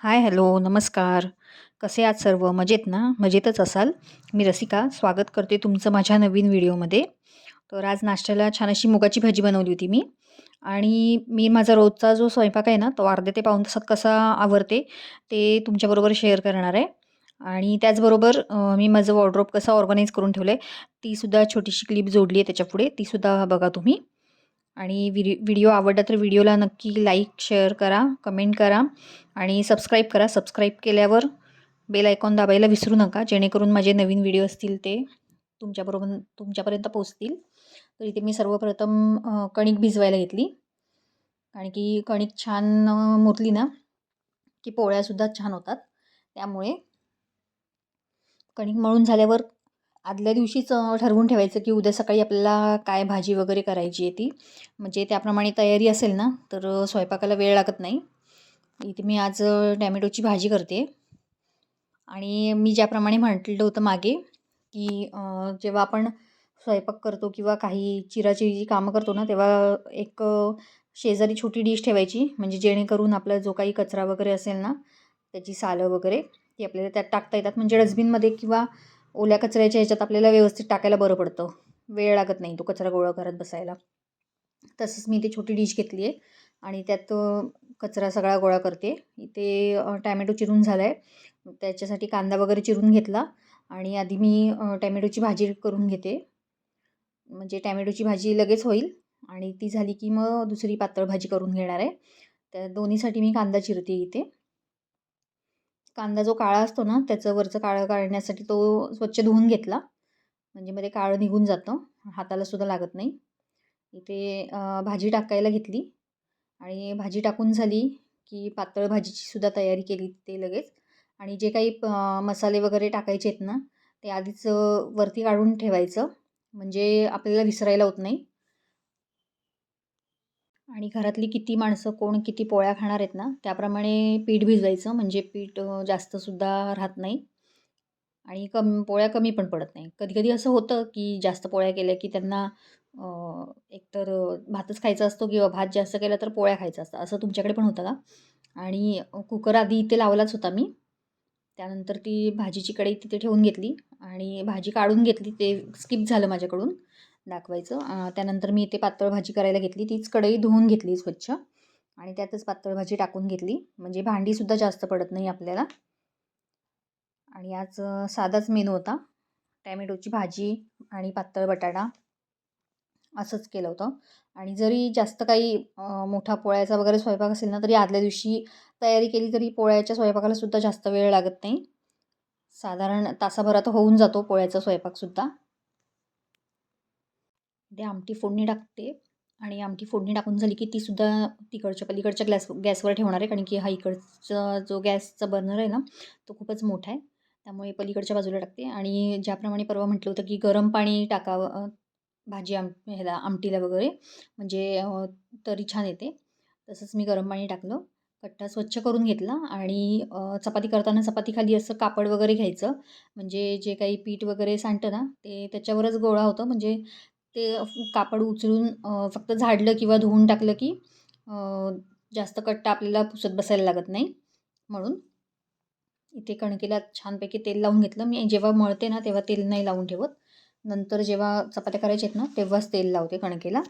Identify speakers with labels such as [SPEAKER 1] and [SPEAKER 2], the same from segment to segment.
[SPEAKER 1] हाय, hello, नमस्कार. कसे आहात सर्व? मजेत ना? मजेतच असाल. मी रसिका स्वागत करते तुमचं माझ्या नवीन व्हिडिओमध्ये. तर आज नाश्त्याला छान अशी मुगाची भाजी बनवली होती मी आणि मी माझा रोजचा जो स्वयंपाक आहे ना, तो अर्ध्या ते पाऊण तासात कसा आवरते, ते तुमच्याबरोबर शेअर करणार आहे. आणि त्याचबरोबर मी माझं वॉर्डरोब कसं ऑर्गनाइज करून ठेवलं आहे, तीसुद्धा छोटीशी क्लिप जोडली आहे त्याच्यापुढे, तीसुद्धा बघा तुम्ही. आणि व्हिडिओ आवडला तर व्हिडिओला नक्की लाईक, शेअर करा, कमेंट करा आणि सबस्क्राईब करा. सबस्क्राईब केल्यावर बेल आयकॉन दाबायला विसरू नका, जेणेकरून माझे नवीन व्हिडिओ असतील ते तुमच्यापर्यंत पोहोचतील. तर इथे मी सर्वप्रथम कणिक भिजवायला घेतली. कारण की कणिक छान मुरली ना, की पोळ्यासुद्धा छान होतात. त्यामुळे कणिक मळून झाल्यावर आदल्या दिवशीच ठरवून ठेवायचं की उद्या सकाळी आपल्याला काय भाजी वगैरे करायची आहे ती. म्हणजे त्याप्रमाणे तयारी असेल ना, तर स्वयंपाकाला वेळ लागत नाही. इथे मी आज टॅमॅटोची भाजी करते आणि मी ज्याप्रमाणे म्हटलं होतं मागे, की जेव्हा आपण स्वयंपाक करतो किंवा काही चिराचिरी कामं करतो ना, तेव्हा एक शेजारी छोटी डिश ठेवायची. म्हणजे जेणेकरून आपला जो काही कचरा वगैरे असेल ना, त्याची सालं वगैरे ती आपल्याला त्यात टाकता येतात. म्हणजे डस्टबिनमध्ये किंवा ओल्या कचऱ्याच्या ह्याच्यात आपल्याला व्यवस्थित टाकायला बरं पडतं. वेळ लागत नाही तो कचरा गोळा करत बसायला. तसंच मी इथे छोटी डिश घेतली आहे आणि त्यात कचरा सगळा गोळा करते. इथे टॅमॅटो चिरून झाला आहे. त्याच्यासाठी कांदा वगैरे चिरून घेतला आणि आधी मी टॅमॅटोची भाजी करून घेते. म्हणजे टॅमॅटोची भाजी लगेच होईल आणि ती झाली की मग दुसरी पातळ भाजी करून घेणार आहे. त्या दोन्हीसाठी मी कांदा चिरते इथे. कांदा जो काळा असतो ना, त्याचं वरचं काळं काढण्यासाठी तो स्वच्छ धुवून घेतला. म्हणजे मध्ये काळं निघून जातं, हाताला सुद्धा लागत नाही. इथे भाजी टाकायला घेतली आणि भाजी टाकून झाली की पातळ भाजीची सुद्धा तयारी केली ते लगेच. आणि जे काही मसाले वगैरे टाकायचे आहेत ना, ते आधीच वरती काढून ठेवायचं. म्हणजे आपल्याला विसरायला होत नाही. आणि घरातली किती माणसं, कोण किती पोळ्या खाणार आहेत ना, त्याप्रमाणे पीठ भिजवायचं. म्हणजे पीठ जास्तसुद्धा राहत नाही आणि पोळ्या कमी पण पडत नाही. कधी-कधी असं होतं, की जास्त पोळ्या केल्या की त्यांना एकतर भातच खायचा असतो किंवा भात जास्त केला तर पोळ्या खायच्या असतात. असं तुमच्याकडे पण होतं का? आणि कुकर आधी इथे लावलाच होता मी. त्यानंतर ती भाजीची कढई तिथे ठेवून घेतली आणि भाजी काढून घेतली. ते स्किप झालं माझ्याकडून दाखवायचं. त्यानंतर मी इथे पातळ भाजी करायला घेतली. तीच कढई धुवून घेतली स्वच्छ आणि त्यातच पातळ भाजी टाकून घेतली. म्हणजे भांडीसुद्धा जास्त पडत नाही आपल्याला. आणि आज साधाच मेनू होता. टॅमॅटोची भाजी आणि पातळ बटाटा असंच केलं होतं. आणि जरी जास्त काही मोठा पोळ्याचा वगैरे स्वयंपाक असेल ना, तरी आदल्या दिवशी तयारी केली तरी पोळ्याच्या स्वयंपाकाला सुद्धा जास्त वेळ लागत नाही. साधारण तासाभरात होऊन जातो पोळ्याचा स्वयंपाकसुद्धा. ते आमटी फोडणी टाकते आणि आमटी फोडणी टाकून झाली की तीसुद्धा तिकडच्या पलीकडच्या गॅसवर ठेवणार आहे. कारण की हा इकडचा जो गॅसचा बर्नर आहे ना, तो खूपच मोठा आहे. त्यामुळे पलीकडच्या बाजूला टाकते आणि ज्याप्रमाणे परवा म्हटलं होतं की गरम पाणी टाकावं भाजी ह्याला आमटीला वगैरे, म्हणजे तरी छान येते. तसंच मी गरम पाणी टाकलं. कट्टा स्वच्छ करून घेतला आणि चपाती करताना चपातीखाली असं कापड वगैरे घ्यायचं. म्हणजे जे काही पीठ वगैरे सांडतं ना, ते त्याच्यावरच गोळा होतं. म्हणजे ते कापड उचलून फक्त झाडलं किंवा धुवून टाकलं की अ, जास्त कट्टा आपल्याला पुसत बसायला लागत नाही. म्हणून इथे कणकेला छानपैकी तेल लावून घेतलं. मी जेव्हा मळते ना, तेव्हा तेल नाही लावून ठेवत. नंतर जेव्हा चपात्या करायच्या आहेत ना, तेव्हाच तेल लावते कणकेला.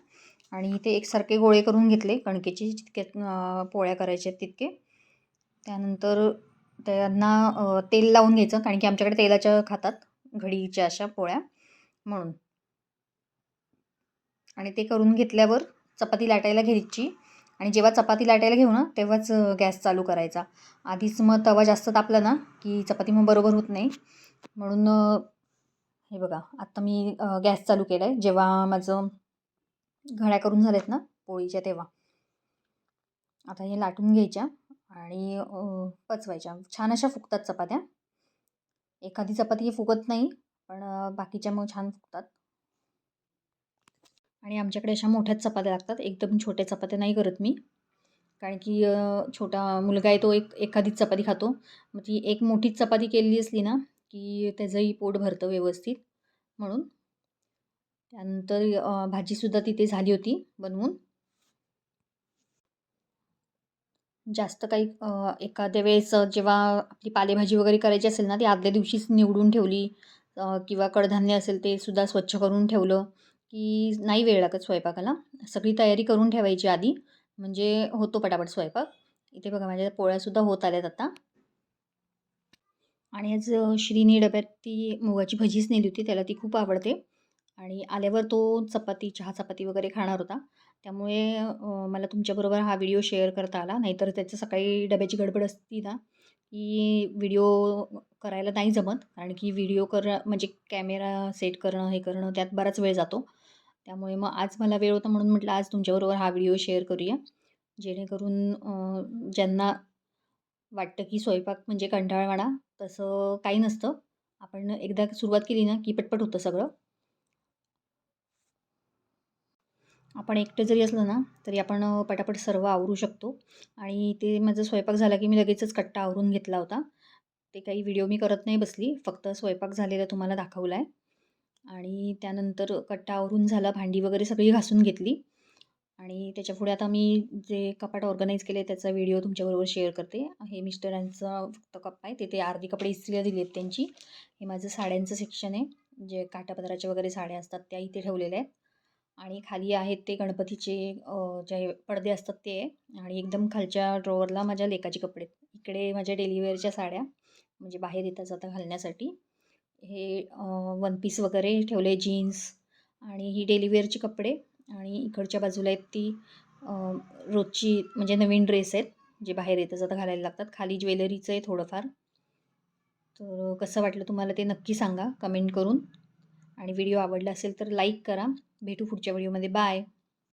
[SPEAKER 1] आणि इथे एकसारखे गोळे करून घेतले कणकेचे, जितके पोळ्या करायच्या आहेत तितके. त्यानंतर त्यांना तेल लावून घ्यायचं. कारण की आमच्याकडे तेलाच्या खातात घडीच्या अशा पोळ्या, म्हणून. आणि ते करून घेतल्यावर चपाती लाटायला घ्यायची आणि जेव्हा चपाती लाटायला घेऊ ना, तेव्हाच गॅस चालू करायचा. आधीच मग तवा जास्त तापला ना, की चपाती मग बरोबर होत नाही. म्हणून हे बघा, आत्ता मी गॅस चालू केला आहे. जेव्हा माझं घड्या करून झाल्यात ना पोळीच्या, तेव्हा आता हे लाटून घ्यायच्या आणि पचवायच्या. छान अशा फुगतात चपात्या. एखादी चपाती ही फुगत नाही, पण बाकीच्या मग छान फुगतात. आणि आमच्याकडे अशा मोठ्याच चपात्या लागतात. एकदम छोट्या चपात्या नाही करत मी. कारण की छोटा मुलगा आहे, तो एखादीच चपाती खातो. मग ती एक मोठीच चपाती केलेली असली ना, की त्याचंही पोट भरतं व्यवस्थित, म्हणून. त्यानंतर भाजीसुद्धा तिथे झाली होती बनवून. जास्त काही एखाद्या वेळेस जेव्हा आपली पालेभाजी वगैरे करायची असेल ना, ती आदल्या दिवशीच निवडून ठेवली किंवा कडधान्य असेल ते सुद्धा स्वच्छ करून ठेवलं, की नाही वेळ लागत स्वयंपाकाला. सगळी तयारी करून ठेवायची आधी, म्हणजे होतो पटापट स्वयंपाक. इथे बघा माझ्या पोळ्यासुद्धा होत आल्यात आता. आणि आज श्रीनी डब्यात ती मुगाची भजीच नेली होती. त्याला ती खूप आवडते आणि आल्यावर तो चपाती, चहा चपाती वगैरे खाणार होता. त्यामुळे मला तुमच्याबरोबर हा व्हिडिओ शेअर करता आला. नाहीतर त्याचं सकाळी डब्याची गडबड असती ना, की व्हिडिओ करायला नाही जमत. कारण की व्हिडिओ म्हणजे कॅमेरा सेट करणं, हे करणं त्यात बराच वेळ जातो. त्यामुळे मग आज मला वेळ होता म्हणून म्हटलं आज तुमच्याबरोबर हा व्हिडिओ शेअर करूया. जेणेकरून ज्यांना वाटतं की स्वयंपाक म्हणजे कंटाळवाणा, तसं काही नसतं. आपण एकदा सुरुवात केली ना, की पटपट होतं सगळं. आपण एकटं जरी असलं ना, तरी आपण पटापट सर्व आवरू शकतो. आणि ते माझा स्वयंपाक झाला, की मी लगेचच कट्टा आवरून घेतला होता. ते काही व्हिडिओ मी करत नाही बसली. फक्त स्वयंपाक झालेला तुम्हाला दाखवला आहे. आणि त्यानंतर कट्टा आवरून झाला, भांडी वगैरे सगळी घासून घेतली. आणि त्याच्यापुढे आता मी जे कपाट ऑर्गनाईज केले त्याचा व्हिडिओ तुमच्याबरोबर शेअर करते. हे मिस्टरांचा फक्त कप्पा आहे. तिथे अर्धी कपडे इस्त्रीला दिली आहेत त्यांची. हे माझं साड्यांचं सेक्शन आहे. जे काठापदराच्या वगैरे साड्या असतात त्या इथे ठेवलेल्या आहेत. आणि खाली आहेत ते गणपतीचे जे पडदे असतात ते आहे. आणि एकदम खालच्या ड्रॉवरला माझ्या लेकाचे कपडे आहेत. इकडे माझ्या डेली साड्या म्हणजे बाहेर येता जाता घालण्यासाठी. हे वन पीस वगैरे ठेवले, जीन्स आणि ही डेली कपडे. आणि इकडच्या बाजूला आहेत ती अ, रोजची म्हणजे नवीन ड्रेस आहेत, जे बाहेर येता जाता घालायला लागतात. खाली ज्वेलरीचं आहे थोडंफार. तर कसं वाटलं तुम्हाला ते नक्की सांगा कमेंट करून. आणि व्हिडिओ आवडला असेल तर लाईक करा. भेटू पुढच्या व्हिडिओमध्ये. बाय.